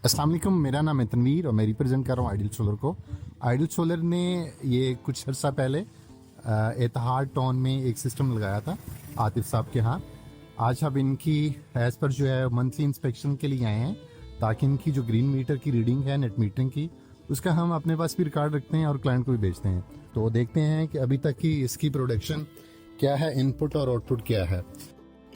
अस्सलाम वालेकुम, मेरा नाम है तनवीर और मैं रिप्रेजेंट कर रहा हूँ आइडियल सोलर को। आइडियल सोलर ने ये कुछ अर्सा पहले एतहाद टाउन में एक सिस्टम लगाया था आतिफ साहब के यहाँ। आज हम इनकी एज़ पर जो है मंथली इंस्पेक्शन के लिए आए हैं ताकि इनकी जो ग्रीन मीटर की रीडिंग है नेट मीटरिंग की, उसका हम अपने पास भी रिकॉर्ड रखते हैं और क्लाइंट को भी भेजते हैं। तो देखते हैं कि अभी तक की इसकी प्रोडक्शन क्या है, इनपुट और आउटपुट क्या है।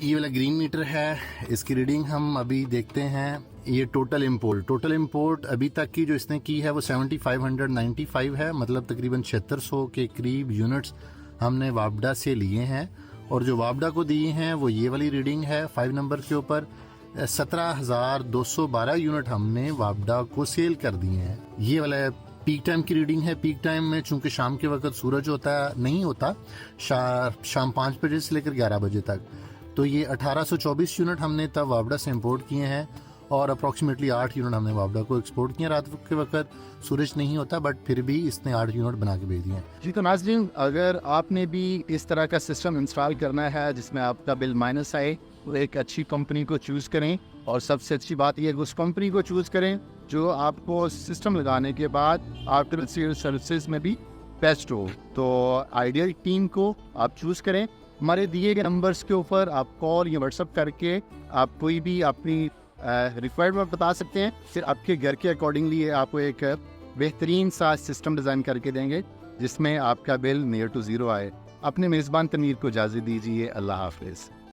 ये वाला ग्रीन मीटर है, इसकी रीडिंग हम अभी देखते हैं। ये टोटल इंपोर्ट अभी तक की जो इसने की है वो 7595 है, मतलब तकरीबन 7600 के करीब यूनिट्स हमने वापडा से लिए हैं। और जो वापडा को दिए हैं वो ये वाली रीडिंग है 5 नंबर के ऊपर। 17,212 यूनिट हमने वापडा को सेल कर दिए हैं। ये वाला पीक टाइम की रीडिंग है। पीक टाइम में चूंकि शाम के वक्त सूरज नहीं होता, शाम 5 बजे से लेकर 11 बजे तक, तो ये 1824 यूनिट हमने तब वापडा से इंपोर्ट किए हैं और अप्रॉक्सीमेटली 8 यूनिट हमने वापडा को एक्सपोर्ट किए। रात के वक्त सूरज नहीं होता बट फिर भी इसने 8 यूनिट बना के भेज दिए हैं। जी तो नाज़रीन, अगर आपने भी इस तरह का सिस्टम इंस्टॉल करना है जिसमें आपका बिल माइनस आए, तो एक अच्छी कंपनी को चूज़ करें। और सबसे अच्छी बात यह है उस कंपनी को चूज़ करें जो आपको सिस्टम लगाने के बाद आफ्टर सेल सर्विसेज में भी बेस्ट हो। तो आइडियल टीम को आप चूज़ करें। हमारे दिए गए नंबर्स के ऊपर आप कॉल या व्हाट्सअप करके आप कोई भी अपनी रिक्वायरमेंट बता सकते हैं। फिर आपके घर के अकॉर्डिंगली आपको एक बेहतरीन सा सिस्टम डिज़ाइन करके देंगे जिसमें आपका बिल नियर टू ज़ीरो आए। अपने मेज़बान तनवीर को इजाज़त दीजिए। अल्लाह हाफ़िज़।